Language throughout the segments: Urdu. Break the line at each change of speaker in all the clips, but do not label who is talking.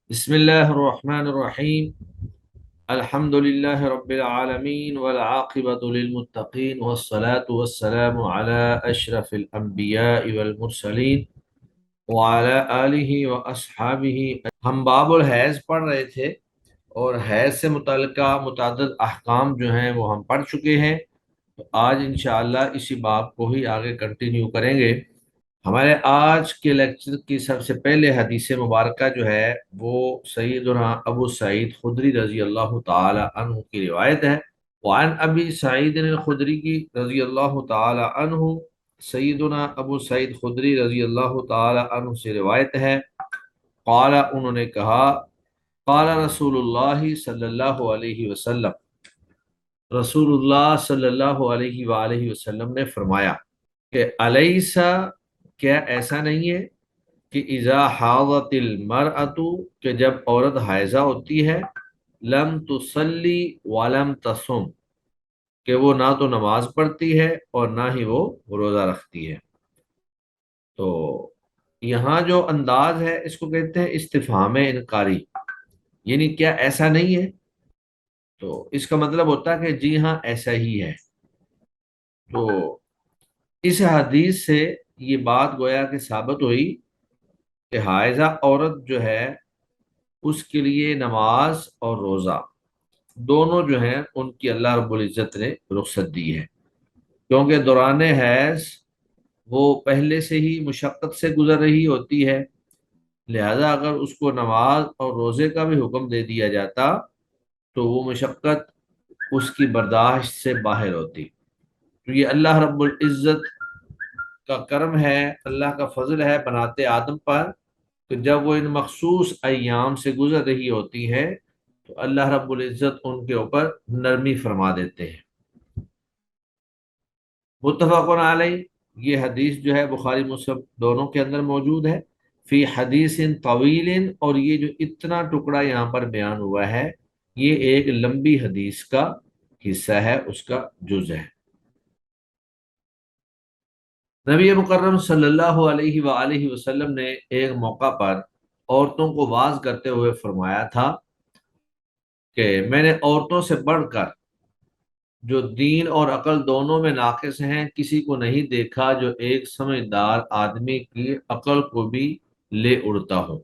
بسم اللہ الرحمن الرحیم الحمد للہ رب العالمین والعاقبۃ للمتقین والصلاة والسلام علی اشرف الانبیاء والمرسلین وعلی آلہ واصحابہ۔ ہم باب الحیض پڑھ رہے تھے اور حیض سے متعلقہ متعدد احکام جو ہیں وہ ہم پڑھ چکے ہیں۔ تو آج انشاءاللہ اسی باب کو ہی آگے کنٹینیو کریں گے۔ ہمارے آج کے لیکچر کی سب سے پہلے حدیث مبارکہ جو ہے وہ سیدنا ابو سعید خدری رضی اللہ تعالی عنہ کی روایت ہے۔ وعن ابی سعید الخدری کی رضی اللہ تعالی عنہ، سیدنا ابو سعید خدری رضی اللہ تعالی عنہ سے روایت ہے، قال انہوں نے کہا، قال رسول اللہ صلی اللہ علیہ وسلم، رسول اللہ صلی اللہ علیہ وآلہ وسلم نے فرمایا کہ الیسا، کیا ایسا نہیں ہے کہ اذا حاضت المرأۃ، کہ جب عورت حائضہ ہوتی ہے، لم تصلی ولم تصم، کہ وہ نہ تو نماز پڑھتی ہے اور نہ ہی وہ روزہ رکھتی ہے۔ تو یہاں جو انداز ہے اس کو کہتے ہیں استفہام انکاری، یعنی کیا ایسا نہیں ہے، تو اس کا مطلب ہوتا ہے کہ جی ہاں ایسا ہی ہے۔ تو اس حدیث سے یہ بات گویا کہ ثابت ہوئی کہ حائضہ عورت جو ہے اس کے لیے نماز اور روزہ دونوں جو ہیں ان کی اللہ رب العزت نے رخصت دی ہے، کیونکہ دوران حیض وہ پہلے سے ہی مشقت سے گزر رہی ہوتی ہے، لہذا اگر اس کو نماز اور روزے کا بھی حکم دے دیا جاتا تو وہ مشقت اس کی برداشت سے باہر ہوتی۔ تو یہ اللہ رب العزت کا کرم ہے، اللہ کا فضل ہے بنات آدم پر، کہ جب وہ ان مخصوص ایام سے گزر رہی ہوتی ہے تو اللہ رب العزت ان کے اوپر نرمی فرما دیتے ہیں۔ متفق علیہ، یہ حدیث جو ہے بخاری مسلم دونوں کے اندر موجود ہے۔ فی حدیث طویل، اور یہ جو اتنا ٹکڑا یہاں پر بیان ہوا ہے یہ ایک لمبی حدیث کا حصہ ہے، اس کا جز ہے۔ نبی مکرم صلی اللہ علیہ وآلہ وسلم نے ایک موقع پر عورتوں کو واعظ کرتے ہوئے فرمایا تھا کہ میں نے عورتوں سے بڑھ کر جو دین اور عقل دونوں میں ناقص ہیں کسی کو نہیں دیکھا جو ایک سمجھدار آدمی کی عقل کو بھی لے اڑتا ہو۔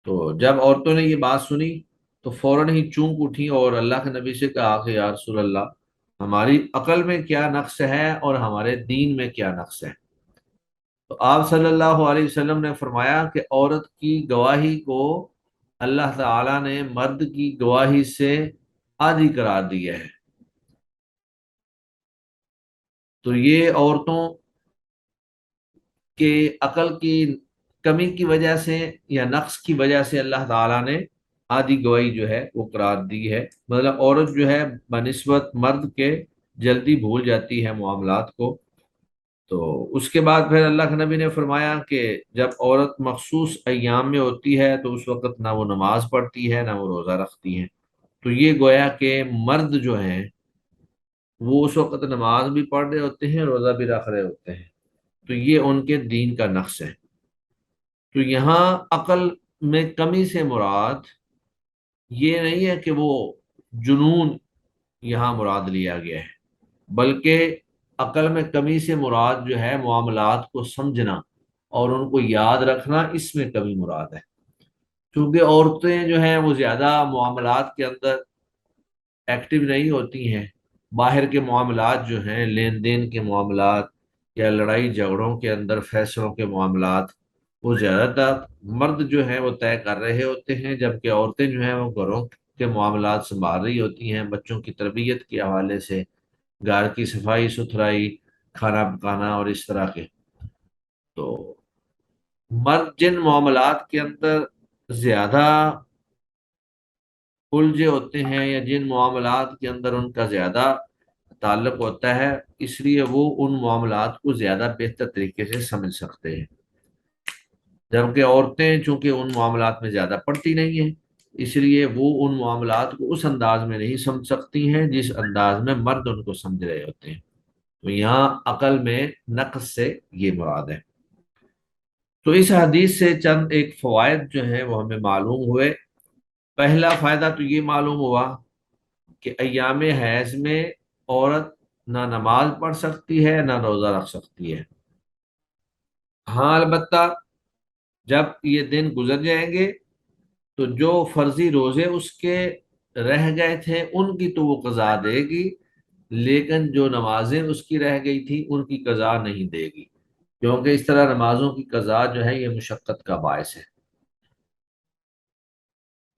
تو جب عورتوں نے یہ بات سنی تو فوراً ہی چونک اٹھی اور اللہ کے نبی سے کہا کہ یا رسول اللہ، ہماری عقل میں کیا نقص ہے اور ہمارے دین میں کیا نقص ہے؟ تو آپ صلی اللہ علیہ وسلم نے فرمایا کہ عورت کی گواہی کو اللہ تعالی نے مرد کی گواہی سے عادی قرار دیا ہے۔ تو یہ عورتوں کے عقل کی کمی کی وجہ سے یا نقص کی وجہ سے اللہ تعالیٰ نے آدھی گواہی جو ہے وہ قرار دی ہے، مطلب عورت جو ہے بنسبت مرد کے جلدی بھول جاتی ہے معاملات کو۔ تو اس کے بعد پھر اللہ کے نبی نے فرمایا کہ جب عورت مخصوص ایام میں ہوتی ہے تو اس وقت نہ وہ نماز پڑھتی ہے نہ وہ روزہ رکھتی ہے۔ تو یہ گویا کہ مرد جو ہیں وہ اس وقت نماز بھی پڑھ رہے ہوتے ہیں، روزہ بھی رکھ رہے ہوتے ہیں، تو یہ ان کے دین کا نقص ہے۔ تو یہاں عقل میں کمی سے مراد یہ نہیں ہے کہ وہ جنون یہاں مراد لیا گیا ہے، بلکہ عقل میں کمی سے مراد جو ہے معاملات کو سمجھنا اور ان کو یاد رکھنا، اس میں کمی مراد ہے۔ کیونکہ عورتیں جو ہیں وہ زیادہ معاملات کے اندر ایکٹیو نہیں ہوتی ہیں، باہر کے معاملات جو ہیں لین دین کے معاملات یا لڑائی جھگڑوں کے اندر فیصلوں کے معاملات وہ زیادہ تر مرد جو ہیں وہ طے کر رہے ہوتے ہیں، جبکہ عورتیں جو ہیں وہ گھروں کے معاملات سنبھال رہی ہوتی ہیں، بچوں کی تربیت کے حوالے سے، گھر کی صفائی ستھرائی، کھانا پکانا اور اس طرح کے۔ تو مرد جن معاملات کے اندر زیادہ الجھے ہوتے ہیں یا جن معاملات کے اندر ان کا زیادہ تعلق ہوتا ہے، اس لیے وہ ان معاملات کو زیادہ بہتر طریقے سے سمجھ سکتے ہیں، جبکہ عورتیں چونکہ ان معاملات میں زیادہ پڑتی نہیں ہیں، اس لیے وہ ان معاملات کو اس انداز میں نہیں سمجھ سکتی ہیں جس انداز میں مرد ان کو سمجھ رہے ہوتے ہیں۔ تو یہاں عقل میں نقص سے یہ مراد ہے۔ تو اس حدیث سے چند ایک فوائد جو ہیں وہ ہمیں معلوم ہوئے۔ پہلا فائدہ تو یہ معلوم ہوا کہ ایام حیض میں عورت نہ نماز پڑھ سکتی ہے نہ روزہ رکھ سکتی ہے۔ ہاں البتہ جب یہ دن گزر جائیں گے تو جو فرضی روزے اس کے رہ گئے تھے ان کی تو وہ قضا دے گی، لیکن جو نمازیں اس کی رہ گئی تھی ان کی قضا نہیں دے گی، کیونکہ اس طرح نمازوں کی قضا جو ہے یہ مشقت کا باعث ہے۔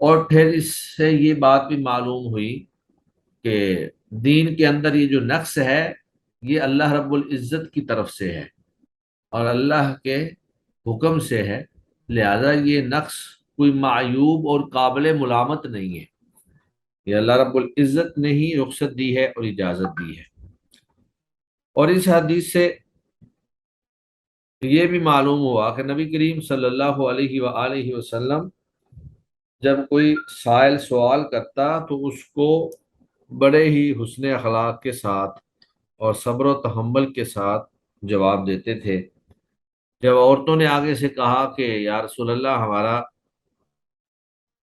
اور پھر اس سے یہ بات بھی معلوم ہوئی کہ دین کے اندر یہ جو نقص ہے یہ اللہ رب العزت کی طرف سے ہے اور اللہ کے حکم سے ہے، لہذا یہ نقص کوئی معیوب اور قابل ملامت نہیں ہے، یہ اللہ رب العزت نے ہی رخصت دی ہے اور اجازت دی ہے۔ اور اس حدیث سے یہ بھی معلوم ہوا کہ نبی کریم صلی اللہ علیہ وآلہ وسلم جب کوئی سائل سوال کرتا تو اس کو بڑے ہی حسن اخلاق کے ساتھ اور صبر و تحمل کے ساتھ جواب دیتے تھے۔ جب عورتوں نے آگے سے کہا کہ یا رسول اللہ ہمارا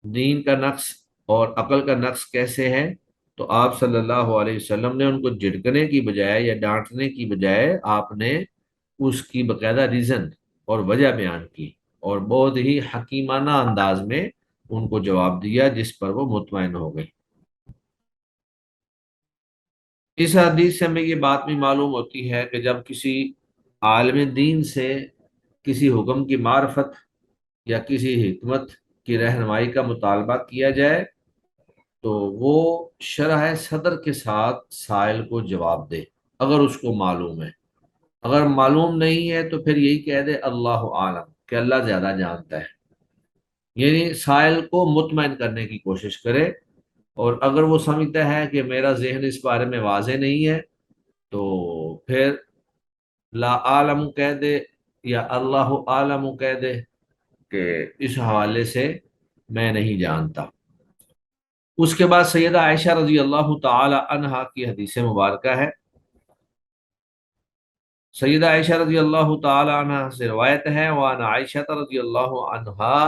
دین کا نقص اور عقل کا نقص کیسے ہے، تو آپ صلی اللہ علیہ وسلم نے ان کو جھڑکنے کی بجائے یا ڈانٹنے کی بجائے آپ نے اس کی باقاعدہ ریزن اور وجہ بیان کی اور بہت ہی حکیمانہ انداز میں ان کو جواب دیا، جس پر وہ مطمئن ہو گئی۔ اس حدیث سے ہمیں یہ بات بھی معلوم ہوتی ہے کہ جب کسی عالم دین سے کسی حکم کی معرفت یا کسی حکمت کی رہنمائی کا مطالبہ کیا جائے تو وہ شرح صدر کے ساتھ سائل کو جواب دے، اگر اس کو معلوم ہے۔ اگر معلوم نہیں ہے تو پھر یہی کہہ دے اللہ عالم، کہ اللہ زیادہ جانتا ہے، یعنی سائل کو مطمئن کرنے کی کوشش کرے۔ اور اگر وہ سمجھتا ہے کہ میرا ذہن اس بارے میں واضح نہیں ہے تو پھر لا عالم کہہ دے یا اللہ عالم کہہ دے کہ اس حوالے سے میں نہیں جانتا۔ اس کے بعد سیدہ عائشہ رضی اللہ تعالی عنہا کی حدیث مبارکہ ہے۔ سیدہ عائشہ رضی اللہ تعالی عنہا سے روایت ہے، وعن عائشہ رضی اللہ عنہا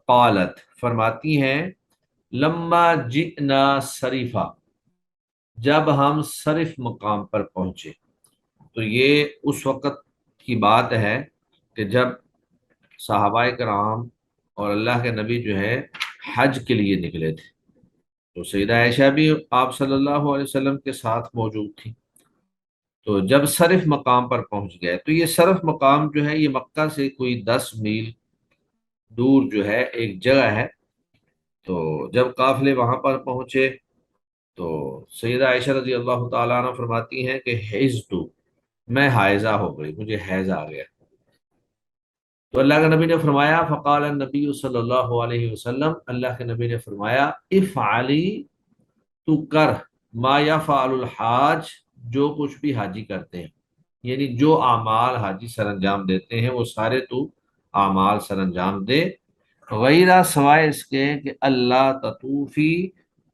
قالت، فرماتی ہیں لما جئنا صریفہ، جب ہم صرف مقام پر پہنچے۔ تو یہ اس وقت کی بات ہے کہ جب صحابہ کرام اور اللہ کے نبی جو ہے حج کے لیے نکلے تھے، تو سیدہ عائشہ بھی آپ صلی اللہ علیہ وسلم کے ساتھ موجود تھی۔ تو جب صرف مقام پر پہنچ گئے، تو یہ صرف مقام جو ہے یہ مکہ سے کوئی 10 میل دور جو ہے ایک جگہ ہے۔ تو جب قافلے وہاں پر پہنچے تو سیدہ عائشہ رضی اللہ تعالیٰ عنہ فرماتی ہیں کہ حیض تو، میں حائضہ ہو گئی، مجھے حیض آ گیا۔ تو اللہ کے نبی نے فرمایا فقال النبی صلی اللہ علیہ وسلم، اللہ کے نبی نے فرمایا افعلی، تو کر ما یفعل الحاج، جو کچھ بھی حاجی کرتے ہیں، یعنی جو اعمال حاجی سر انجام دیتے ہیں وہ سارے تو اعمال سر انجام دے، غیرہ سوائے اس کے کہ اللہ تطوفی،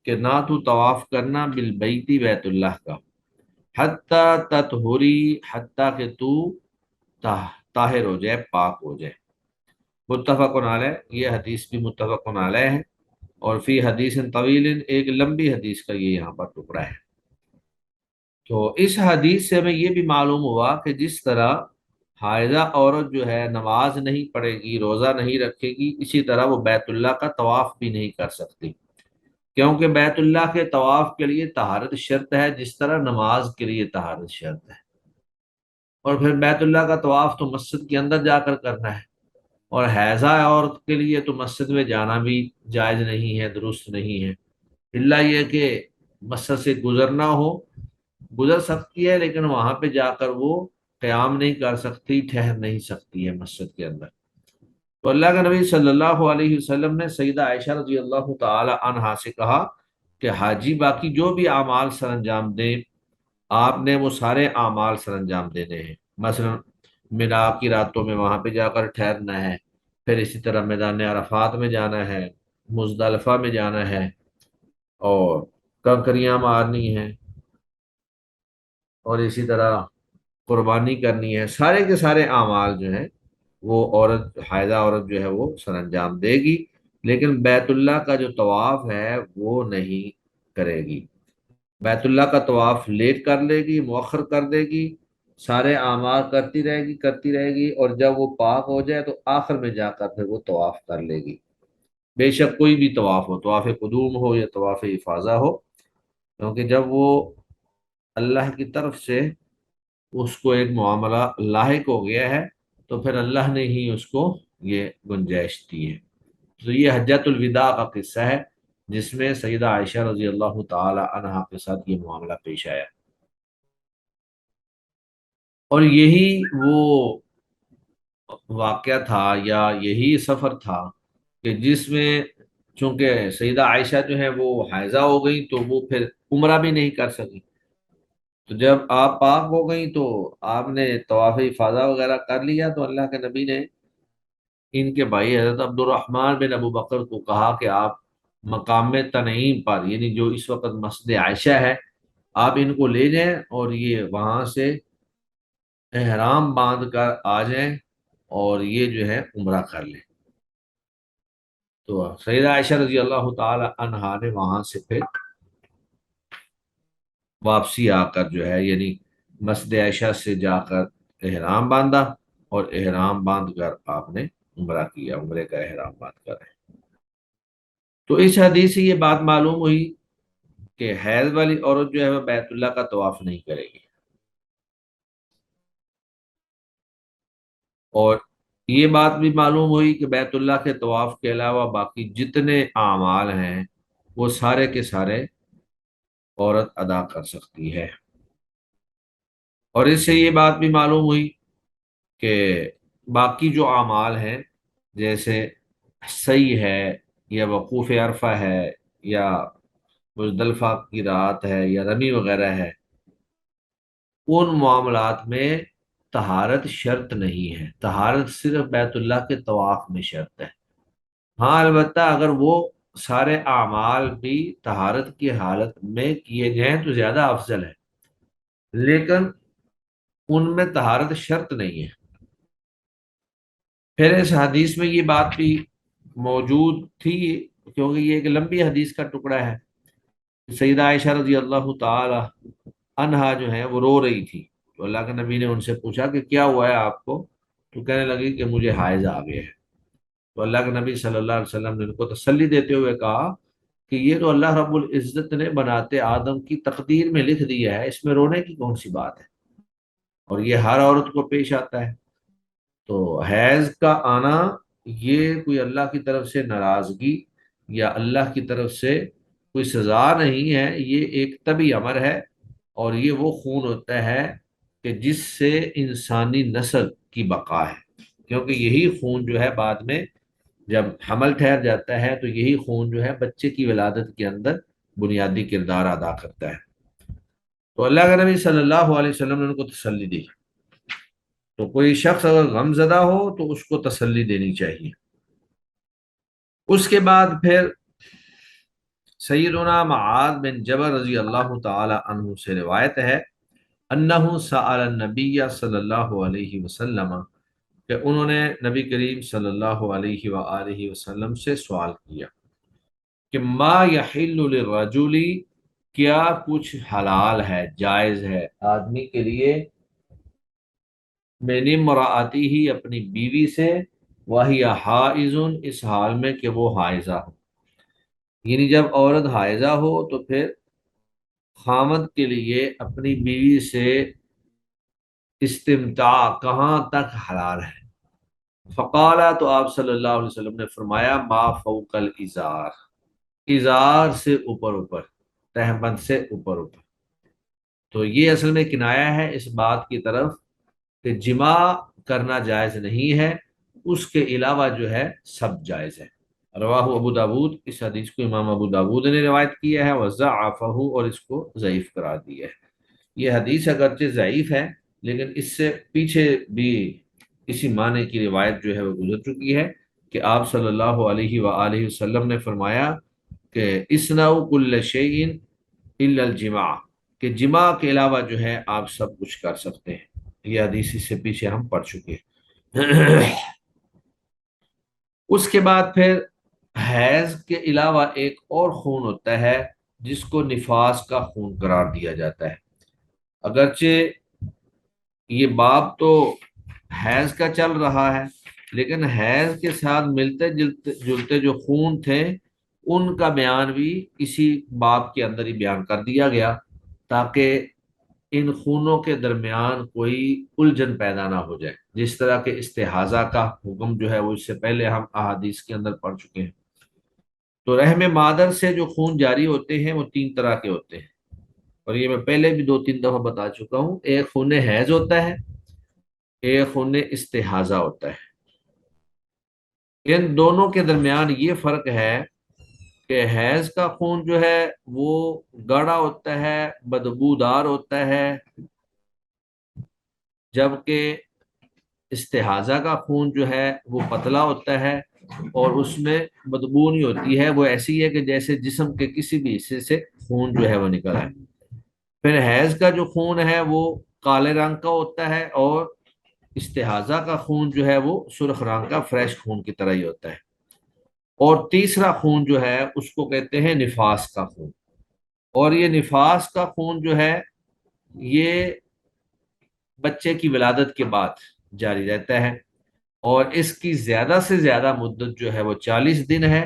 کہ نہ تو طواف کرنا بالبیتی بیت اللہ کا، حتیٰ تطہری، حتیٰ کہ تو طاہر ہو جائے، پاک ہو جائے۔ متفق علیہ، یہ حدیث بھی متفق علیہ ہے، اور فی حدیث طویل، ایک لمبی حدیث کا یہ یہاں پر ٹکڑا ہے۔ تو اس حدیث سے ہمیں یہ بھی معلوم ہوا کہ جس طرح حائضہ عورت جو ہے نماز نہیں پڑھے گی، روزہ نہیں رکھے گی، اسی طرح وہ بیت اللہ کا طواف بھی نہیں کر سکتی، کیونکہ بیت اللہ کے طواف کے لیے طہارت شرط ہے، جس طرح نماز کے لیے طہارت شرط ہے۔ اور پھر بیت اللہ کا طواف تو مسجد کے اندر جا کر کرنا ہے، اور حیضہ عورت کے لیے تو مسجد میں جانا بھی جائز نہیں ہے، درست نہیں ہے، الا یہ کہ مسجد سے گزرنا ہو، گزر سکتی ہے لیکن وہاں پہ جا کر وہ قیام نہیں کر سکتی، ٹھہر نہیں سکتی ہے مسجد کے اندر۔ تو اللہ کے نبی صلی اللہ علیہ وسلم نے سیدہ عائشہ رضی اللہ تعالی عنہا سے کہا کہ حاجی باقی جو بھی اعمال سر انجام دیں، آپ نے وہ سارے اعمال سر انجام دینے ہیں، مثلا مینا کی راتوں میں وہاں پہ جا کر ٹھہرنا ہے، پھر اسی طرح میدان عرفات میں جانا ہے، مزدلفہ میں جانا ہے، اور کنکریاں مارنی ہیں، اور اسی طرح قربانی کرنی ہے، سارے کے سارے اعمال جو ہیں وہ عورت حائضہ عورت جو ہے وہ سر انجام دے گی، لیکن بیت اللہ کا جو طواف ہے وہ نہیں کرے گی۔ بیت اللہ کا طواف لیٹ کر لے گی، مؤخر کر دے گی، سارے اعمال کرتی رہے گی، اور جب وہ پاک ہو جائے تو آخر میں جا کر پھر وہ طواف کر لے گی، بے شک کوئی بھی طواف ہو، طواف قدوم ہو یا طواف افاضہ ہو، کیونکہ جب وہ اللہ کی طرف سے اس کو ایک معاملہ لاحق ہو گیا ہے تو پھر اللہ نے ہی اس کو یہ گنجائش دی ہے۔ تو یہ حجۃ الوداع کا قصہ ہے جس میں سیدہ عائشہ رضی اللہ تعالی عنہا کے ساتھ یہ معاملہ پیش آیا، اور یہی وہ واقعہ تھا یا یہی سفر تھا کہ جس میں چونکہ سیدہ عائشہ جو ہے وہ حائضہ ہو گئی تو وہ پھر عمرہ بھی نہیں کر سکی، تو جب آپ پاک ہو گئی تو آپ نے طواف افاضہ وغیرہ کر لیا، تو اللہ کے نبی نے ان کے بھائی حضرت عبد الرحمن بن ابو بکر کو کہا کہ آپ مقام تنعیم پر، یعنی جو اس وقت مسجد عائشہ ہے، آپ ان کو لے جائیں اور یہ وہاں سے احرام باندھ کر آ جائیں اور یہ جو ہے عمرہ کر لیں۔ تو سیدہ عائشہ رضی اللہ تعالی عنہا نے وہاں سے پھر واپسی آ کر جو ہے، یعنی مسجد عائشہ سے جا کر احرام باندھا، اور احرام باندھ کر آپ نے عمرہ کیا، عمرے کا احرام باندھ کر۔ تو اس حدیث سے یہ بات معلوم ہوئی کہ حیض والی عورت جو ہے وہ بیت اللہ کا طواف نہیں کرے گی، اور یہ بات بھی معلوم ہوئی کہ بیت اللہ کے طواف کے علاوہ باقی جتنے اعمال ہیں وہ سارے کے سارے عورت ادا کر سکتی ہے۔ اور اس سے یہ بات بھی معلوم ہوئی کہ باقی جو اعمال ہیں، جیسے سعی ہے یا وقوف عرفہ ہے یا مزدلفہ کی رات ہے یا رمی وغیرہ ہے، ان معاملات میں طہارت شرط نہیں ہے، طہارت صرف بیت اللہ کے طواف میں شرط ہے۔ ہاں البتہ اگر وہ سارے اعمال بھی طہارت کی حالت میں کیے جائیں تو زیادہ افضل ہے، لیکن ان میں طہارت شرط نہیں ہے۔ پھر اس حدیث میں یہ بات بھی موجود تھی، کیونکہ یہ ایک لمبی حدیث کا ٹکڑا ہے، سیدہ عائشہ رضی اللہ تعالی عنہا جو ہے وہ رو رہی تھی، تو اللہ کے نبی نے ان سے پوچھا کہ کیا ہوا ہے آپ کو؟ تو کہنے لگی کہ مجھے حائض آ گئے ہے۔ تو اللہ کے نبی صلی اللہ علیہ وسلم نے ان کو تسلی دیتے ہوئے کہا کہ یہ تو اللہ رب العزت نے بناتے آدم کی تقدیر میں لکھ دیا ہے، اس میں رونے کی کون سی بات ہے، اور یہ ہر عورت کو پیش آتا ہے۔ تو حیض کا آنا یہ کوئی اللہ کی طرف سے ناراضگی یا اللہ کی طرف سے کوئی سزا نہیں ہے، یہ ایک طبی امر ہے، اور یہ وہ خون ہوتا ہے کہ جس سے انسانی نسل کی بقا ہے، کیونکہ یہی خون جو ہے بعد میں جب حمل ٹھہر جاتا ہے تو یہی خون جو ہے بچے کی ولادت کے اندر بنیادی کردار ادا کرتا ہے۔ تو اللہ کے نبی صلی اللہ علیہ وسلم نے ان کو تسلی دی، تو کوئی شخص اگر غم زدہ ہو تو اس کو تسلی دینی چاہیے۔ اس کے بعد پھر سیدنا معاذ بن جبل رضی اللہ تعالی عنہ سے روایت ہے انہ سأل النبی صلی اللہ علیہ وسلم، کہ انہوں نے نبی کریم صلی اللہ علیہ وآلہ وسلم سے سوال کیا کہ ما یحل للرجل، کیا کچھ حلال ہے، جائز ہے آدمی کے لیے، من امرأتی ہی اپنی بیوی سے، وہی حائض اس حال میں کہ وہ حائضہ ہو، یعنی جب عورت حائضہ ہو تو پھر خامد کے لیے اپنی بیوی سے استمتاع کہاں تک حلال ہے؟ فقالا، تو آپ صلی اللہ علیہ وسلم نے فرمایا ما فوق الازار، ازار سے اوپر اوپر، تہبند سے اوپر اوپر۔ تو یہ اصل میں کنایا ہے اس بات کی طرف کہ جماع کرنا جائز نہیں ہے، اس کے علاوہ جو ہے سب جائز ہے۔ رواہ ابو داود، اس حدیث کو امام ابو داود نے روایت کیا ہے، وضعفہ، اور اس کو ضعیف قرار دیا ہے۔ یہ حدیث اگرچہ ضعیف ہے لیکن اس سے پیچھے بھی اسی معنی کی روایت جو ہے وہ گزر چکی ہے کہ آپ صلی اللہ علیہ وآلہ وسلم نے فرمایا کہ اسنعوا کل شیء الا الجماع، کہ جماع کے علاوہ جو ہے آپ سب کچھ کر سکتے ہیں۔ یہ حدیث اس سے پیچھے ہم پڑھ چکے ہیں۔ اس کے بعد پھر حیض کے علاوہ ایک اور خون ہوتا ہے جس کو نفاس کا خون قرار دیا جاتا ہے۔ اگرچہ یہ باب تو حیض کا چل رہا ہے، لیکن حیض کے ساتھ ملتے جلتے جو خون تھے ان کا بیان بھی اسی باب کے اندر ہی بیان کر دیا گیا، تاکہ ان خونوں کے درمیان کوئی الجھن پیدا نہ ہو جائے۔ جس طرح کے استحاضہ کا حکم جو ہے وہ اس سے پہلے ہم احادیث کے اندر پڑھ چکے ہیں۔ تو رحم مادر سے جو خون جاری ہوتے ہیں وہ تین طرح کے ہوتے ہیں، اور یہ میں پہلے بھی دو تین دفعہ بتا چکا ہوں۔ ایک خون حیض ہوتا ہے، ایک خون استحاضہ ہوتا ہے۔ ان دونوں کے درمیان یہ فرق ہے کہ حیض کا خون جو ہے وہ گاڑھا ہوتا ہے، بدبودار ہوتا ہے، جبکہ استحاضہ کا خون جو ہے وہ پتلا ہوتا ہے اور اس میں بدبو نہیں ہوتی ہے، وہ ایسی ہے کہ جیسے جسم کے کسی بھی حصے سے خون جو ہے وہ نکل آئے۔ پھر حیض کا جو خون ہے وہ کالے رنگ کا ہوتا ہے، اور استحاضہ کا خون جو ہے وہ سرخ رنگ کا فریش خون کی طرح ہی ہوتا ہے۔ اور تیسرا خون جو ہے اس کو کہتے ہیں نفاس کا خون، اور یہ نفاس کا خون جو ہے یہ بچے کی ولادت کے بعد جاری رہتا ہے، اور اس کی زیادہ سے زیادہ مدت جو ہے وہ 40 دن ہے،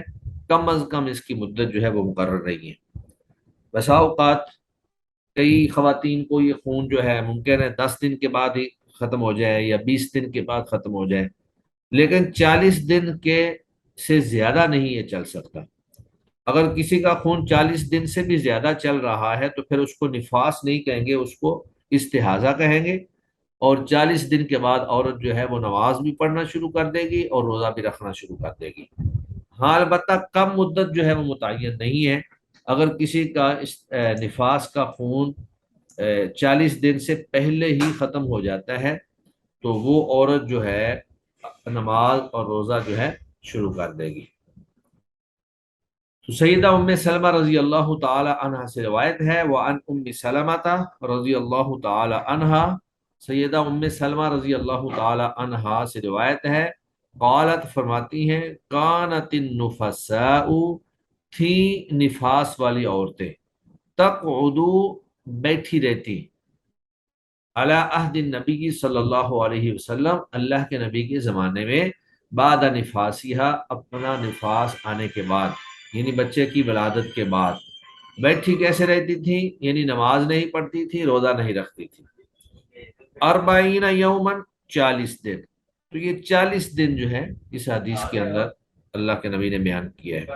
کم از کم اس کی مدت جو ہے وہ مقرر رہی ہے۔ بسا اوقات کئی خواتین کو یہ خون جو ہے ممکن ہے 10 دن کے بعد ہی ختم ہو جائے یا 20 دن کے بعد ختم ہو جائے، لیکن 40 دن کے سے زیادہ نہیں یہ چل سکتا۔ اگر کسی کا خون 40 دن سے بھی زیادہ چل رہا ہے تو پھر اس کو نفاس نہیں کہیں گے، اس کو استحاضہ کہیں گے، اور 40 دن کے بعد عورت جو ہے وہ نماز بھی پڑھنا شروع کر دے گی اور روزہ بھی رکھنا شروع کر دے گی۔ ہاں البتہ کم مدت جو ہے وہ متعین نہیں ہے۔ اگر کسی کا نفاس کا خون 40 دن سے پہلے ہی ختم ہو جاتا ہے تو وہ عورت جو ہے نماز اور روزہ جو ہے شروع کر دے گی۔ تو سیدہ ام سلمہ رضی اللہ تعالی عنہ سے روایت ہے، وعن ام سلمہ رضی اللہ تعالی عنہ، سیدہ ام سلمہ رضی اللہ تعالی عنہ سے روایت ہے، قالت فرماتی ہیں، کانت النفساء، تھی نفاس والی عورتیں، تقعدو بیٹھی رہتی، علی عہد النبی صلی اللہ علیہ وسلم، اللہ کے نبی کے زمانے میں، بعد نفاسیہا، اپنا نفاس آنے کے بعد، یعنی بچے کی ولادت کے بعد بیٹھی کیسے رہتی تھی؟ یعنی نماز نہیں پڑھتی تھی، روزہ نہیں رکھتی تھی۔ 40 یومن، 40 دن۔ تو یہ 40 دن جو ہے اس حدیث کے اندر اللہ کے نبی نے بیان کیا ہے۔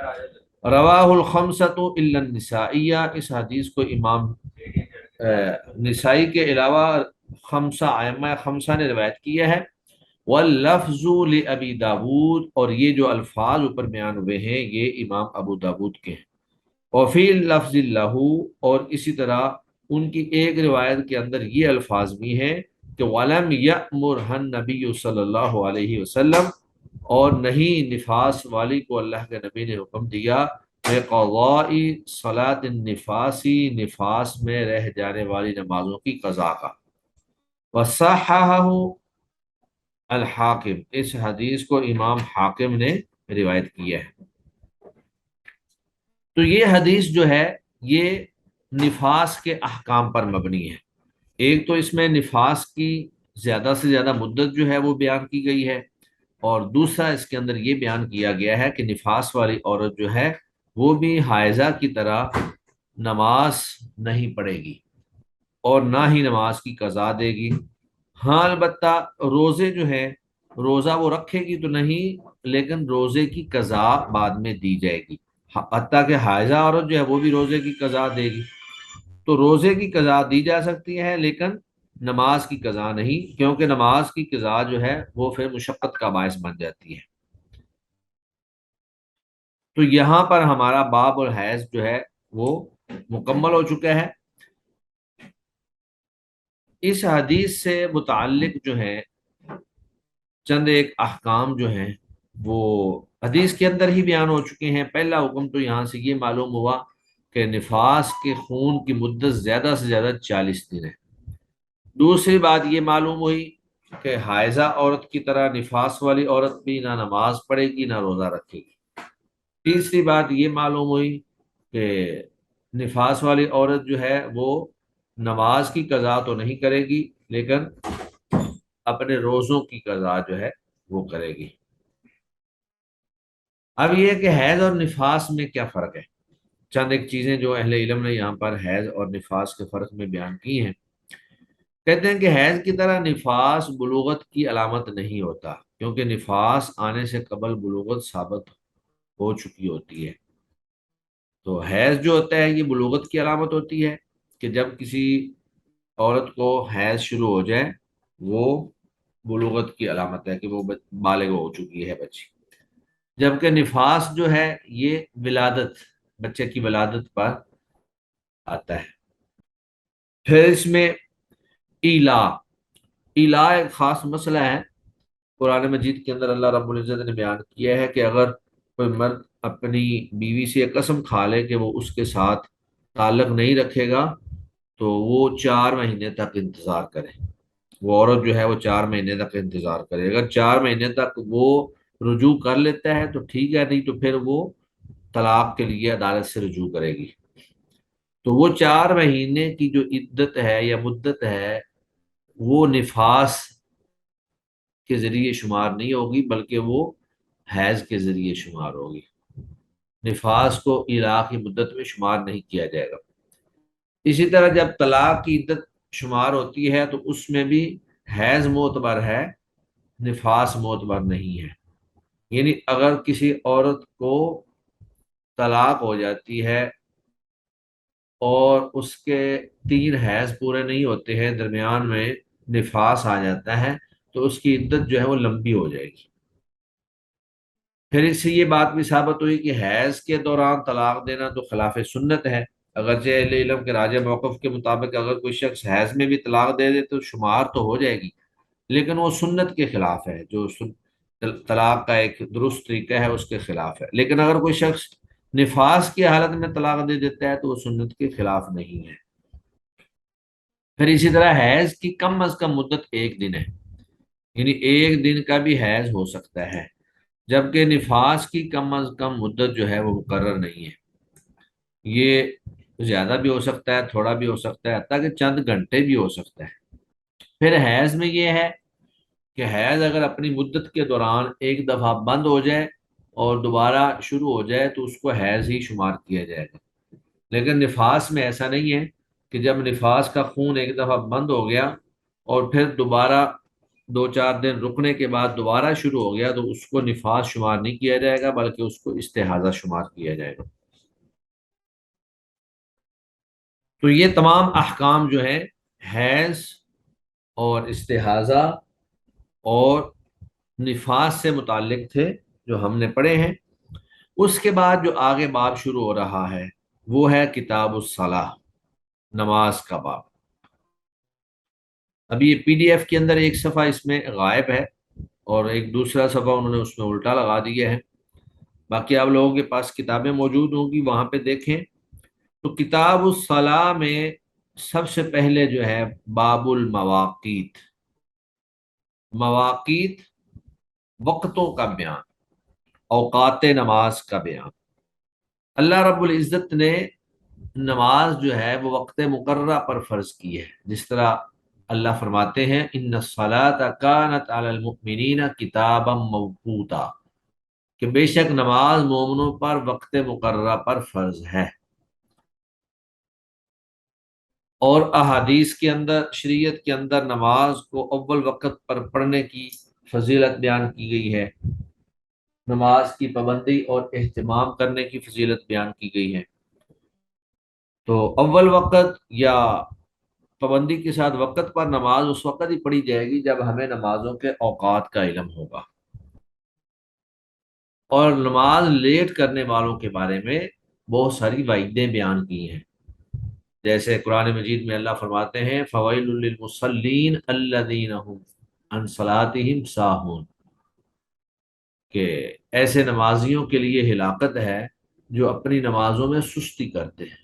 رواہ الخمسۃ الا النسائیہ، اس حدیث کو امام نسائی کے علاوہ خمسہ ائمہ خمسہ نے روایت کیا ہے۔ واللفظ لابی داود، اور یہ جو الفاظ اوپر بیان ہوئے ہیں یہ امام ابو داود کے ہیں۔ وفی لفظ اللہ، اور اسی طرح ان کی ایک روایت کے اندر یہ الفاظ بھی ہیں کہ ولم یأمرھا النبی صلی اللہ علیہ وسلم، اور نہیں نفاس والی کو اللہ کے نبی نے حکم دیا بقضاء صلاۃ النفاسی، نفاس میں رہ جانے والی نمازوں کی قضا کا۔ وصححہ الحاکم، اس حدیث کو امام حاکم نے روایت کیا ہے۔ تو یہ حدیث جو ہے یہ نفاس کے احکام پر مبنی ہے۔ ایک تو اس میں نفاس کی زیادہ سے زیادہ مدت جو ہے وہ بیان کی گئی ہے، اور دوسرا اس کے اندر یہ بیان کیا گیا ہے کہ نفاس والی عورت جو ہے وہ بھی حائضہ کی طرح نماز نہیں پڑھے گی اور نہ ہی نماز کی قضا دے گی۔ ہاں البتہ روزے جو ہیں، روزہ وہ رکھے گی تو نہیں، لیکن روزے کی قضا بعد میں دی جائے گی، حتیٰ کہ حائضہ عورت جو ہے وہ بھی روزے کی قضا دے گی۔ تو روزے کی قضا دی جا سکتی ہے لیکن نماز کی قضا نہیں، کیونکہ نماز کی قضا جو ہے وہ پھر مشقت کا باعث بن جاتی ہے۔ تو یہاں پر ہمارا باب الحیض جو ہے وہ مکمل ہو چکا ہے۔ اس حدیث سے متعلق جو ہے چند ایک احکام جو ہیں وہ حدیث کے اندر ہی بیان ہو چکے ہیں۔ پہلا حکم تو یہاں سے یہ معلوم ہوا کہ نفاس کے خون کی مدت زیادہ سے زیادہ 40 دن ہے۔ دوسری بات یہ معلوم ہوئی کہ حائضہ عورت کی طرح نفاس والی عورت بھی نہ نماز پڑھے گی نہ روزہ رکھے گی۔ تیسری بات یہ معلوم ہوئی کہ نفاس والی عورت جو ہے وہ نماز کی قضا تو نہیں کرے گی، لیکن اپنے روزوں کی قضا جو ہے وہ کرے گی۔ اب یہ کہ حیض اور نفاس میں کیا فرق ہے، چند ایک چیزیں جو اہل علم نے یہاں پر حیض اور نفاس کے فرق میں بیان کی ہیں۔ کہتے ہیں کہ حیض کی طرح نفاس بلوغت کی علامت نہیں ہوتا، کیونکہ نفاس آنے سے قبل بلوغت ثابت ہو چکی ہوتی ہے۔ تو حیض جو ہوتا ہے یہ بلوغت کی علامت ہوتی ہے، کہ جب کسی عورت کو حیض شروع ہو جائے وہ بلوغت کی علامت ہے، کہ وہ بالغ ہو چکی ہے بچی۔ جبکہ نفاس جو ہے یہ ولادت، بچے کی ولادت پر آتا ہے۔ پھر اس میں ایلا، ایلا ایک خاص مسئلہ ہے، قرآن مجید کے اندر اللہ رب العزت نے بیان کیا ہے کہ اگر کوئی مرد اپنی بیوی سے قسم کھا لے کہ وہ اس کے ساتھ تعلق نہیں رکھے گا تو وہ 4 مہینے تک انتظار کرے، وہ عورت جو ہے وہ 4 مہینے تک انتظار کرے۔ اگر 4 مہینے تک وہ رجوع کر لیتا ہے تو ٹھیک ہے، نہیں تو پھر وہ طلاق کے لیے عدالت سے رجوع کرے گی۔ تو وہ 4 مہینے کی جو عدت ہے یا مدت ہے وہ نفاس کے ذریعے شمار نہیں ہوگی، بلکہ وہ حیض کے ذریعے شمار ہوگی۔ نفاس کو ایلا کی مدت میں شمار نہیں کیا جائے گا۔ اسی طرح جب طلاق کی عدت شمار ہوتی ہے تو اس میں بھی حیض معتبر ہے، نفاس معتبر نہیں ہے۔ یعنی اگر کسی عورت کو طلاق ہو جاتی ہے اور اس کے 3 حیض پورے نہیں ہوتے ہیں، درمیان میں نفاس آ جاتا ہے، تو اس کی عدت جو ہے وہ لمبی ہو جائے گی۔ پھر اس سے یہ بات بھی ثابت ہوئی کہ حیض کے دوران طلاق دینا تو خلاف سنت ہے۔ اگرچہ اہل علم کے راجح موقف کے مطابق اگر کوئی شخص حیض میں بھی طلاق دے دے تو شمار تو ہو جائے گی، لیکن وہ سنت کے خلاف ہے، جو طلاق کا ایک درست طریقہ ہے اس کے خلاف ہے۔ لیکن اگر کوئی شخص نفاس کی حالت میں طلاق دے دیتا ہے تو وہ سنت کے خلاف نہیں ہے۔ پھر اسی طرح حیض کی کم از کم مدت 1 دن ہے، یعنی 1 دن کا بھی حیض ہو سکتا ہے، جبکہ نفاس کی کم از کم مدت جو ہے وہ مقرر نہیں ہے، یہ زیادہ بھی ہو سکتا ہے، تھوڑا بھی ہو سکتا ہے، حتیٰ کہ چند گھنٹے بھی ہو سکتا ہے۔ پھر حیض میں یہ ہے کہ حیض اگر اپنی مدت کے دوران ایک دفعہ بند ہو جائے اور دوبارہ شروع ہو جائے تو اس کو حیض ہی شمار کیا جائے گا۔ لیکن نفاس میں ایسا نہیں ہے کہ جب نفاس کا خون ایک دفعہ بند ہو گیا اور پھر دوبارہ 2-4 دن رکنے کے بعد دوبارہ شروع ہو گیا تو اس کو نفاس شمار نہیں کیا جائے گا، بلکہ اس کو استحاضہ شمار کیا جائے گا۔ تو یہ تمام احکام جو ہیں حیض اور استحاضہ اور نفاس سے متعلق تھے جو ہم نے پڑھے ہیں۔ اس کے بعد جو آگے باب شروع ہو رہا ہے وہ ہے کتاب الصلاح، نماز کا باب۔ ابھی یہ پی ڈی ایف کے اندر ایک صفحہ اس میں غائب ہے اور ایک دوسرا صفحہ انہوں نے اس میں الٹا لگا دیا ہے، باقی آپ لوگوں کے پاس کتابیں موجود ہوں گی وہاں پہ دیکھیں۔ تو کتاب الصلاح میں سب سے پہلے جو ہے باب المواقیت، مواقیت وقتوں کا بیان، اوقات نماز کا بیان۔ اللہ رب العزت نے نماز جو ہے وہ وقت مقررہ پر فرض کی ہے، جس طرح اللہ فرماتے ہیں ان الصلاۃ کانت علی المؤمنین کتابا موقوتا، کہ بے شک نماز مومنوں پر وقت مقررہ پر فرض ہے۔ اور احادیث کے اندر، شریعت کے اندر نماز کو اول وقت پر پڑھنے کی فضیلت بیان کی گئی ہے، نماز کی پابندی اور اہتمام کرنے کی فضیلت بیان کی گئی ہے۔ تو اول وقت یا پابندی کے ساتھ وقت پر نماز اس وقت ہی پڑھی جائے گی جب ہمیں نمازوں کے اوقات کا علم ہوگا۔ اور نماز لیٹ کرنے والوں کے بارے میں بہت ساری وعیدیں بیان کی ہیں، جیسے قرآن مجید میں اللہ فرماتے ہیں فویل للمصلین الذین هم عن صلاتهم ساہون، کہ ایسے نمازیوں کے لیے ہلاکت ہے جو اپنی نمازوں میں سستی کرتے ہیں۔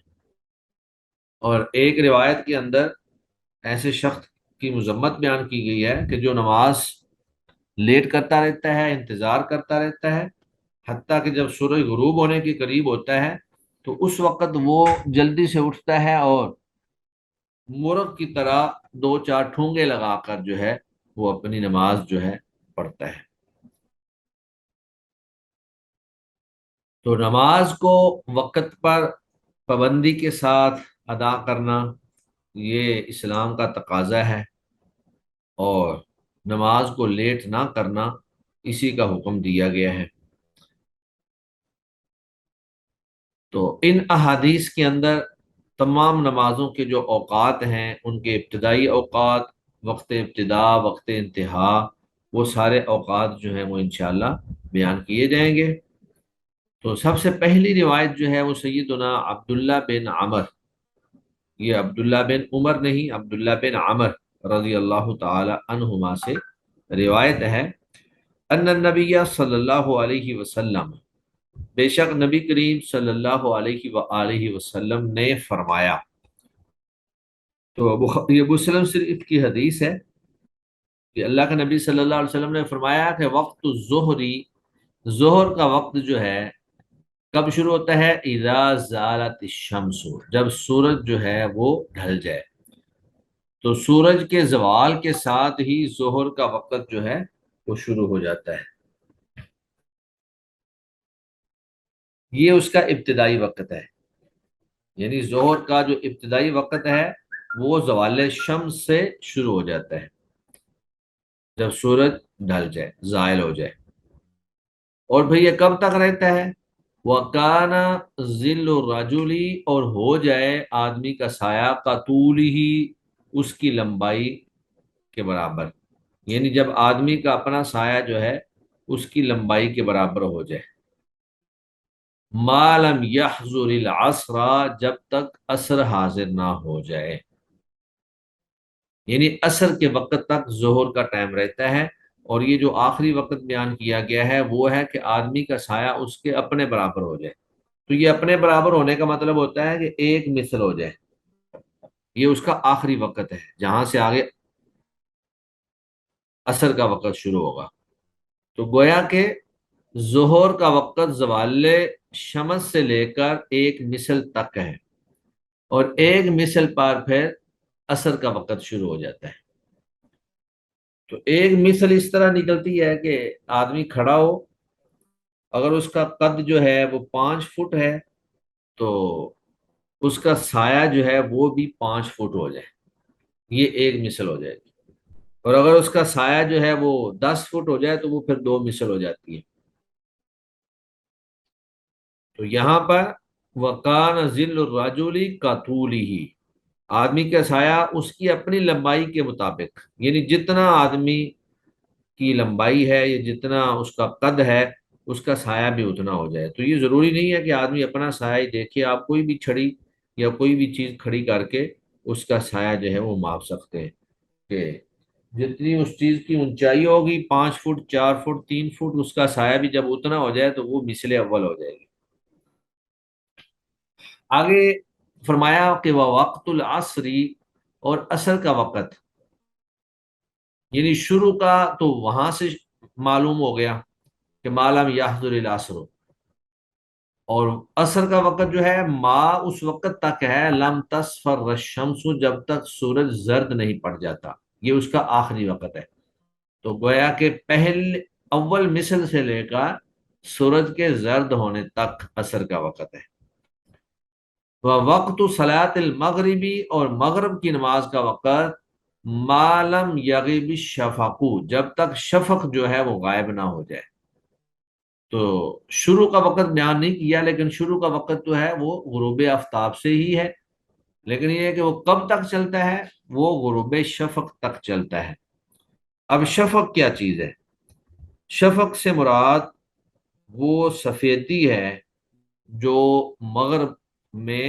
اور ایک روایت کے اندر ایسے شخص کی مذمت بیان کی گئی ہے کہ جو نماز لیٹ کرتا رہتا ہے، انتظار کرتا رہتا ہے، حتیٰ کہ جب سورج غروب ہونے کے قریب ہوتا ہے تو اس وقت وہ جلدی سے اٹھتا ہے اور مرغ کی طرح دو چار ٹھونگے لگا کر جو ہے وہ اپنی نماز جو ہے پڑھتا ہے۔ تو نماز کو وقت پر پابندی کے ساتھ ادا کرنا یہ اسلام کا تقاضا ہے، اور نماز کو لیٹ نہ کرنا اسی کا حکم دیا گیا ہے۔ تو ان احادیث کے اندر تمام نمازوں کے جو اوقات ہیں، ان کے ابتدائی اوقات، وقت ابتدا، وقت انتہا، وہ سارے اوقات جو ہیں وہ انشاءاللہ بیان کیے جائیں گے۔ تو سب سے پہلی روایت جو ہے وہ سیدنا عبداللہ بن عمر، یہ عبداللہ بن عمر نہیں، عبداللہ بن عمر رضی اللہ تعالی عنہما سے روایت ہے، ان النبی صلی اللہ علیہ وسلم، بے شک نبی کریم صلی اللہ علیہ وآلہ وسلم نے فرمایا۔ تو یہ مسلم شریف کی حدیث ہے کہ اللہ کے نبی صلی اللہ علیہ وسلم نے فرمایا کہ وقت الظہری، ظہر کا وقت جو ہے کب شروع ہوتا ہے؟ اذا زالت الشمس، جب سورج جو ہے وہ ڈھل جائے۔ تو سورج کے زوال کے ساتھ ہی ظہر کا وقت جو ہے وہ شروع ہو جاتا ہے، یہ اس کا ابتدائی وقت ہے۔ یعنی ظہر کا جو ابتدائی وقت ہے وہ زوال شمس سے شروع ہو جاتا ہے، جب سورج ڈھل جائے، زائل ہو جائے۔ اور بھئی یہ کب تک رہتا ہے؟ وَكَانَ ظِلُّ الرَّجُلِ، اور ہو جائے آدمی کا سایہ کا طول ہی، اس کی لمبائی کے برابر، یعنی جب آدمی کا اپنا سایہ جو ہے اس کی لمبائی کے برابر ہو جائے۔ مَا لَمْ يَحْضُرِ الْعَصْرَ، جب تک عصر حاضر نہ ہو جائے، یعنی عصر کے وقت تک ظہر کا ٹائم رہتا ہے۔ اور یہ جو آخری وقت بیان کیا گیا ہے وہ ہے کہ آدمی کا سایہ اس کے اپنے برابر ہو جائے۔ تو یہ اپنے برابر ہونے کا مطلب ہوتا ہے کہ ایک مثل ہو جائے، یہ اس کا آخری وقت ہے، جہاں سے آگے عصر کا وقت شروع ہوگا۔ تو گویا کہ ظہر کا وقت زوال شمس سے لے کر ایک مثل تک ہے، اور ایک مثل پر پھر عصر کا وقت شروع ہو جاتا ہے۔ تو ایک مثل اس طرح نکلتی ہے کہ آدمی کھڑا ہو، اگر اس کا قد جو ہے وہ 5 فٹ ہے تو اس کا سایہ جو ہے وہ بھی 5 فٹ ہو جائے، یہ ایک مثل ہو جائے گی۔ اور اگر اس کا سایہ جو ہے وہ 10 فٹ ہو جائے تو وہ پھر دو مثل ہو جاتی ہے۔ تو یہاں پر وَقَانَ ظِلُّ الرَّجُلِ كَطُولِهِ، آدمی کا سایہ اس کی اپنی لمبائی کے مطابق، یعنی جتنا آدمی کی لمبائی ہے یا جتنا اس کا قد ہے اس کا سایہ بھی اتنا ہو جائے۔ تو یہ ضروری نہیں ہے کہ آدمی اپنا سایہ ہی دیکھے، آپ کوئی بھی چھڑی یا کوئی بھی چیز کھڑی کر کے اس کا سایہ جو ہے وہ ماپ سکتے ہیں کہ جتنی اس چیز کی اونچائی ہوگی 5 فٹ، 4 فٹ، 3 فٹ، اس کا سایہ بھی جب اتنا ہو جائے تو وہ مثل اول ہو جائے گی۔ آگے فرمایا کہ وہ وقت العصری، اور عصر کا وقت، یعنی شروع کا تو وہاں سے معلوم ہو گیا کہ مالم یحضر العصر، اور عصر کا وقت جو ہے ما اس وقت تک ہے لم تصفر الشمس، جب تک سورج زرد نہیں پڑ جاتا، یہ اس کا آخری وقت ہے۔ تو گویا کہ اول مثل سے لے کر سورج کے زرد ہونے تک عصر کا وقت ہے۔ وقت صلاۃ المغربی، اور مغرب کی نماز کا وقت ما لم یغب الشفق، جب تک شفق جو ہے وہ غائب نہ ہو جائے۔ تو شروع کا وقت بیان نہیں کیا، لیکن شروع کا وقت جو ہے وہ غروب آفتاب سے ہی ہے، لیکن یہ ہے کہ وہ کب تک چلتا ہے؟ وہ غروب شفق تک چلتا ہے۔ اب شفق کیا چیز ہے؟ شفق سے مراد وہ سفیدی ہے جو مغرب میں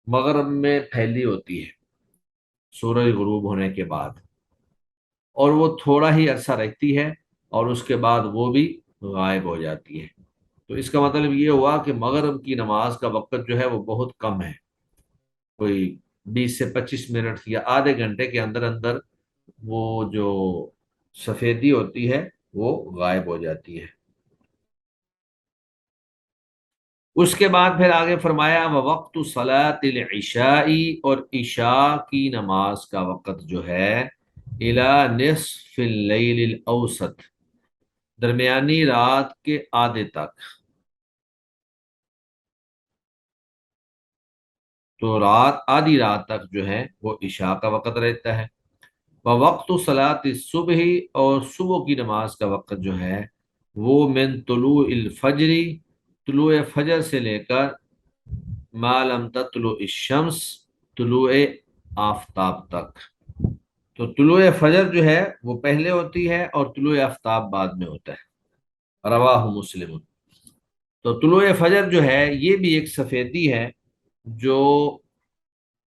مغرب میں پھیلی ہوتی ہے سورج غروب ہونے کے بعد، اور وہ تھوڑا ہی عرصہ رہتی ہے اور اس کے بعد وہ بھی غائب ہو جاتی ہے۔ تو اس کا مطلب یہ ہوا کہ مغرب کی نماز کا وقت جو ہے وہ بہت کم ہے، کوئی 20 سے 25 منٹ یا آدھے گھنٹے کے اندر اندر وہ جو سفیدی ہوتی ہے وہ غائب ہو جاتی ہے۔ اس کے بعد پھر آگے فرمایا وقت صلاۃ العشاء، اور عشاء کی نماز کا وقت جو ہے الی نصف اللیل الاوسط، درمیانی رات کے آدھے تک، تو رات آدھی رات تک جو ہے وہ عشاء کا وقت رہتا ہے۔ وقت صلاۃ الصبح، اور صبح کی نماز کا وقت جو ہے وہ من طلوع الفجر، طلوع فجر سے لے کر ما لم تطلع الشمس، طلوع آفتاب تک۔ تو طلوع فجر جو ہے وہ پہلے ہوتی ہے اور طلوع آفتاب بعد میں ہوتا ہے، رواہ مسلم۔ تو طلوع فجر جو ہے یہ بھی ایک سفیدی ہے جو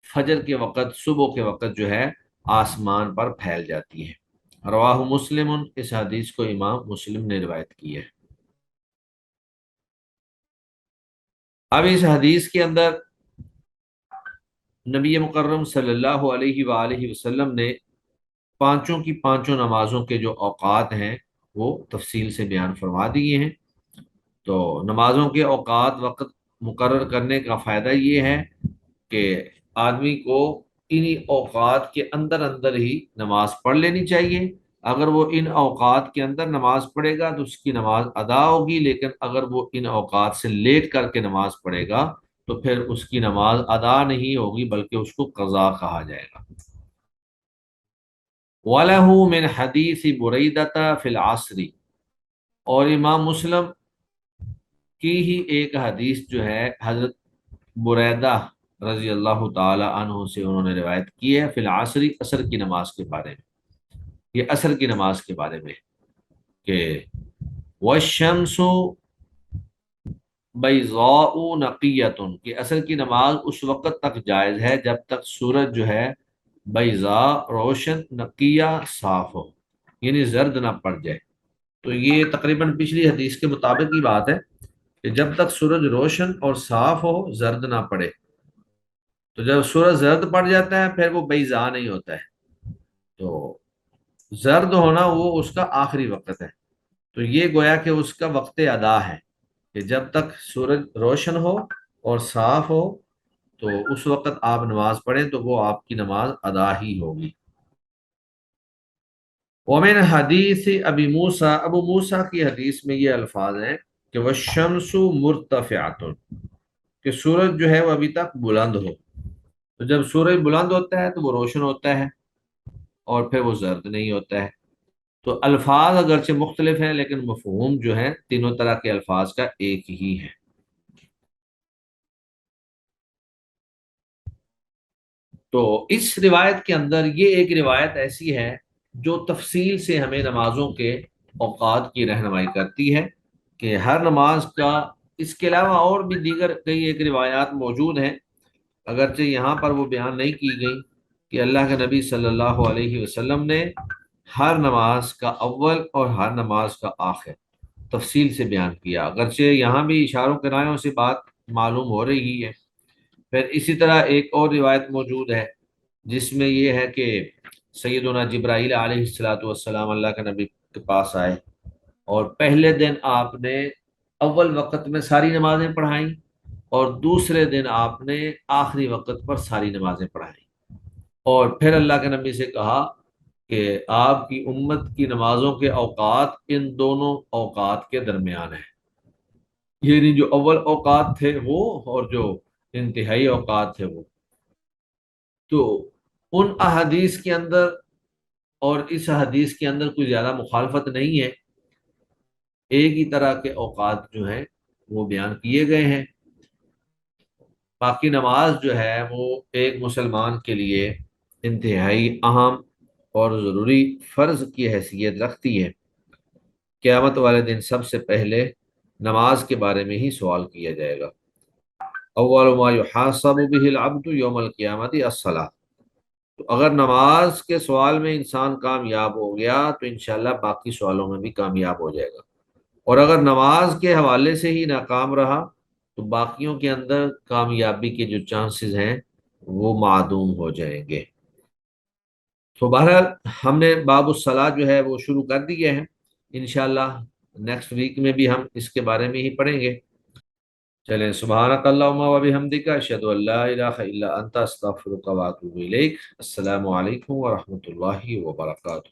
فجر کے وقت، صبح کے وقت جو ہے آسمان پر پھیل جاتی ہے، رواہ مسلم، اس حدیث کو امام مسلم نے روایت کی ہے۔ اب اس حدیث کے اندر نبی مکرم صلی اللہ علیہ وآلہ وسلم نے پانچوں کی پانچوں نمازوں کے جو اوقات ہیں وہ تفصیل سے بیان فرما دیے ہیں۔ تو نمازوں کے اوقات وقت مقرر کرنے کا فائدہ یہ ہے کہ آدمی کو انہی اوقات کے اندر اندر ہی نماز پڑھ لینی چاہیے۔ اگر وہ ان اوقات کے اندر نماز پڑھے گا تو اس کی نماز ادا ہوگی، لیکن اگر وہ ان اوقات سے لیٹ کر کے نماز پڑھے گا تو پھر اس کی نماز ادا نہیں ہوگی بلکہ اس کو قضا کہا جائے گا۔ وَلَهُ مِنْ حَدِيثِ بُرَيْدَةَ فِي الْعَصْرِ، اور امام مسلم کی ہی ایک حدیث جو ہے حضرت بریدہ رضی اللہ تعالی عنہ سے انہوں نے روایت کی ہے، فی العصر، عصر کی نماز کے بارے میں، یہ عصر کی نماز کے بارے میں کہ والشمس بیضاء نقیۃ، کہ عصر کی نماز اس وقت تک جائز ہے جب تک سورج جو ہے بیضاء، روشن، نقیہ، صاف ہو، یعنی زرد نہ پڑ جائے۔ تو یہ تقریباً پچھلی حدیث کے مطابق کی بات ہے کہ جب تک سورج روشن اور صاف ہو، زرد نہ پڑے۔ تو جب سورج زرد پڑ جاتا ہے پھر وہ بیضاء نہیں ہوتا ہے، تو زرد ہونا وہ اس کا آخری وقت ہے۔ تو یہ گویا کہ اس کا وقت ادا ہے کہ جب تک سورج روشن ہو اور صاف ہو تو اس وقت آپ نماز پڑھیں تو وہ آپ کی نماز ادا ہی ہوگی۔ ومن حدیث ابی موسیٰ، ابو موسیٰ کی حدیث میں یہ الفاظ ہیں کہ والشمس مرتفعۃ، کہ سورج جو ہے وہ ابھی تک بلند ہو۔ تو جب سورج بلند ہوتا ہے تو وہ روشن ہوتا ہے اور پھر وہ زرد نہیں ہوتا ہے۔ تو الفاظ اگرچہ مختلف ہیں لیکن مفہوم جو ہے تینوں طرح کے الفاظ کا ایک ہی ہے۔ تو اس روایت کے اندر یہ ایک روایت ایسی ہے جو تفصیل سے ہمیں نمازوں کے اوقات کی رہنمائی کرتی ہے کہ ہر نماز کا، اس کے علاوہ اور بھی دیگر کئی ایک روایات موجود ہیں، اگرچہ یہاں پر وہ بیان نہیں کی گئی کہ اللہ کے نبی صلی اللہ علیہ وسلم نے ہر نماز کا اول اور ہر نماز کا آخر تفصیل سے بیان کیا، اگرچہ یہاں بھی اشاروں کنایوں سے بات معلوم ہو رہی ہے۔ پھر اسی طرح ایک اور روایت موجود ہے جس میں یہ ہے کہ سیدنا جبرائیل علیہ الصلاۃ والسلام اللہ کے نبی کے پاس آئے اور پہلے دن آپ نے اول وقت میں ساری نمازیں پڑھائیں اور دوسرے دن آپ نے آخری وقت پر ساری نمازیں پڑھائیں، اور پھر اللہ کے نبی سے کہا کہ آپ کی امت کی نمازوں کے اوقات ان دونوں اوقات کے درمیان ہیں، یعنی جو اول اوقات تھے وہ اور جو انتہائی اوقات تھے وہ۔ تو ان احادیث کے اندر اور اس حدیث کے اندر کوئی زیادہ مخالفت نہیں ہے، ایک ہی طرح کے اوقات جو ہیں وہ بیان کیے گئے ہیں۔ باقی نماز جو ہے وہ ایک مسلمان کے لیے انتہائی اہم اور ضروری فرض کی حیثیت رکھتی ہے۔ قیامت والے دن سب سے پہلے نماز کے بارے میں ہی سوال کیا جائے گا۔ اول ما یحاسب به العبد یوم القیامت الصلاۃ، تو اگر نماز کے سوال میں انسان کامیاب ہو گیا تو انشاءاللہ باقی سوالوں میں بھی کامیاب ہو جائے گا، اور اگر نماز کے حوالے سے ہی ناکام رہا تو باقیوں کے اندر کامیابی کے جو چانسز ہیں وہ معدوم ہو جائیں گے۔ تو بہرحال ہم نے باب الصلاۃ جو ہے وہ شروع کر دیے ہیں، انشاءاللہ نیکسٹ ویک میں بھی ہم اس کے بارے میں ہی پڑھیں گے۔ چلیں، سبحانک اللہم و بحمدک، اشہد ان لا الہ الا انت، استغفرک و اتوب الیک۔ السلام علیکم ورحمۃ اللہ وبرکاتہ۔